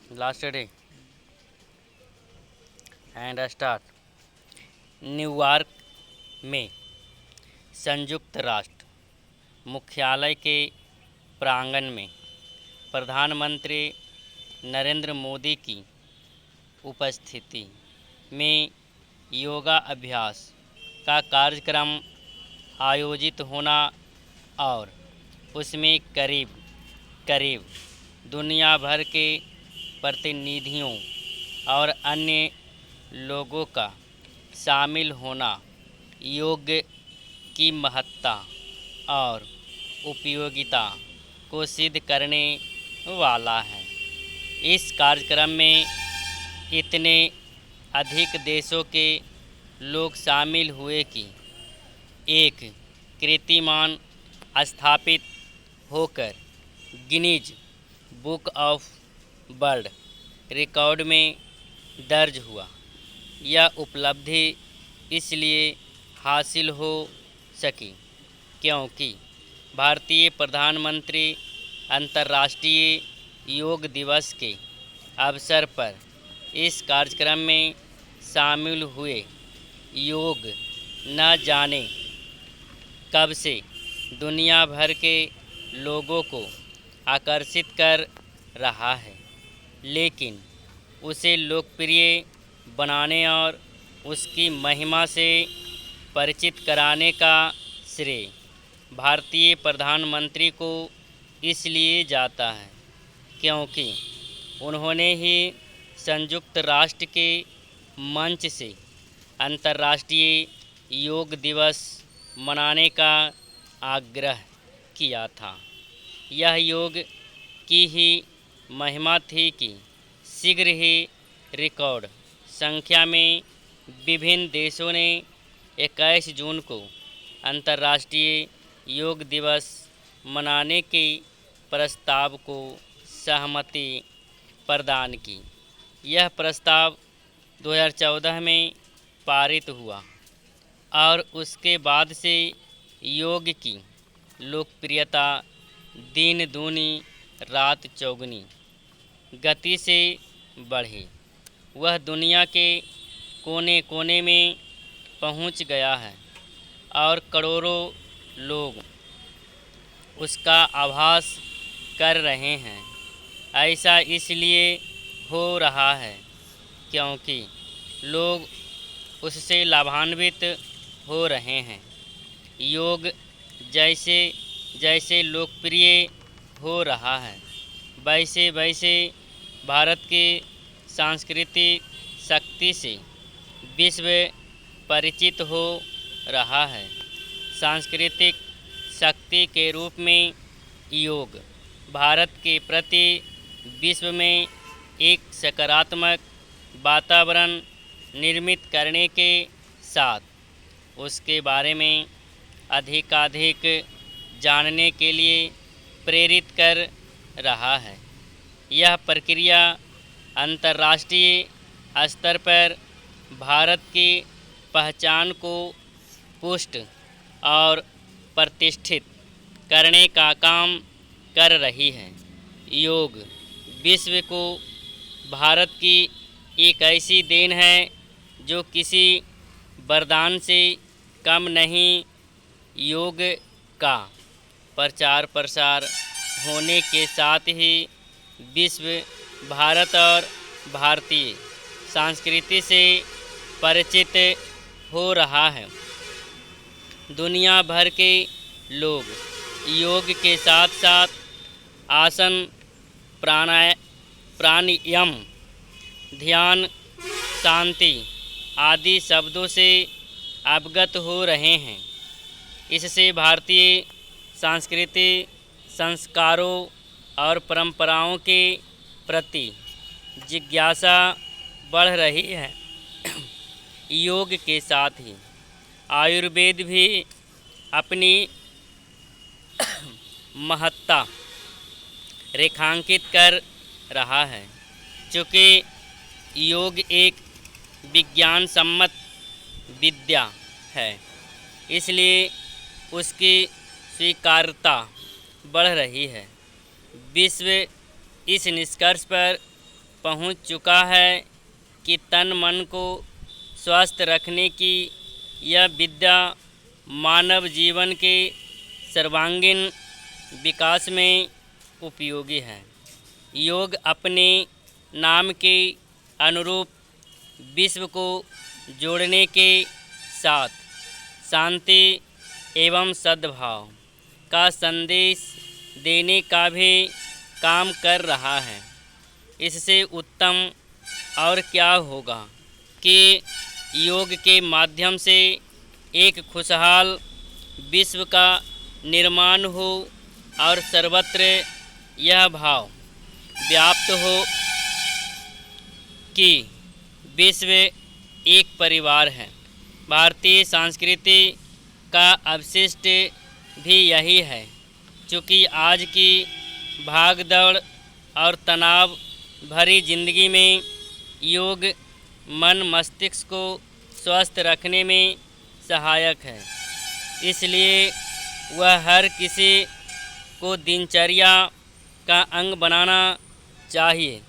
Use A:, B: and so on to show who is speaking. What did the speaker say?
A: Last day and start. New York में संयुक्त राष्ट्र मुख्यालय के प्रांगण में प्रधानमंत्री नरेंद्र मोदी की उपस्थिति में योगा अभ्यास का कार्यक्रम आयोजित होना और उसमें करीब करीब दुनिया भर के प्रतिनिधियों और अन्य लोगों का शामिल होना योग की महत्ता और उपयोगिता को सिद्ध करने वाला है। इस कार्यक्रम में इतने अधिक देशों के लोग शामिल हुए कि एक कीर्तिमान स्थापित होकर Guinness book of world record में दर्ज हुआ। यह उपलब्धि इसलिए हासिल हो सकी क्योंकि भारतीय प्रधानमंत्री अंतर्राष्ट्रीय योग दिवस के अवसर पर इस कार्यक्रम में शामिल हुए। योग न जाने कब से दुनिया भर के लोगों को आकर्षित कर रहा है, लेकिन उसे लोकप्रिय बनाने और उसकी महिमा से परिचित कराने का श्रेय भारतीय प्रधानमंत्री को इसलिए जाता है क्योंकि उन्होंने ही संयुक्त राष्ट्र के मंच से अंतर्राष्ट्रीय योग दिवस मनाने का आग्रह किया था। यह योग की ही महिमा थी कि शीघ्र ही रिकॉर्ड संख्या में विभिन्न देशों ने 21 जून को अंतर्राष्ट्रीय योग दिवस मनाने के प्रस्ताव को सहमति प्रदान की। यह प्रस्ताव 2014 में पारित हुआ और उसके बाद से योग की लोकप्रियता दिन दूनी रात चौगुनी गति से बढ़ी। वह दुनिया के कोने कोने में पहुंच गया है और करोड़ों लोग उसका आभास कर रहे हैं। ऐसा इसलिए हो रहा है क्योंकि लोग उससे लाभान्वित हो रहे हैं। योग जैसे जैसे लोकप्रिय हो रहा है, वैसे वैसे भारत की सांस्कृतिक शक्ति से विश्व परिचित हो रहा है। सांस्कृतिक शक्ति के रूप में योग भारत के प्रति विश्व में एक सकारात्मक वातावरण निर्मित करने के साथ उसके बारे में अधिकाधिक जानने के लिए प्रेरित कर रहा है। यह प्रक्रिया अंतर्राष्ट्रीय स्तर पर भारत की पहचान को पुष्ट और प्रतिष्ठित करने का काम कर रही है। योग विश्व को भारत की एक ऐसी देन है जो किसी वरदान से कम नहीं। योग का प्रचार प्रसार होने के साथ ही विश्व भारत और भारतीय संस्कृति से परिचित हो रहा है। दुनिया भर के लोग योग के साथ साथ आसन, प्राणायाम, ध्यान, शांति आदि शब्दों से अवगत हो रहे हैं। इससे भारतीय संस्कृति, संस्कारों और परंपराओं के प्रति जिज्ञासा बढ़ रही है। योग के साथ ही आयुर्वेद भी अपनी महत्ता रेखांकित कर रहा है। चूँकि योग एक विज्ञान सम्मत विद्या है, इसलिए उसकी स्वीकार्यता बढ़ रही है। विश्व इस निष्कर्ष पर पहुंच चुका है कि तन मन को स्वस्थ रखने की यह विद्या मानव जीवन के सर्वांगीण विकास में उपयोगी है। योग अपने नाम के अनुरूप विश्व को जोड़ने के साथ शांति एवं सद्भाव का संदेश देने का भी काम कर रहा है। इससे उत्तम और क्या होगा कि योग के माध्यम से एक खुशहाल विश्व का निर्माण हो और सर्वत्र यह भाव व्याप्त हो कि विश्व एक परिवार है। भारतीय संस्कृति का अवशिष्ट भी यही है। चूँकि आज की भागदौड़ और तनाव भरी जिंदगी में योग मन मस्तिष्क को स्वस्थ रखने में सहायक है, इसलिए वह हर किसी को दिनचर्या का अंग बनाना चाहिए।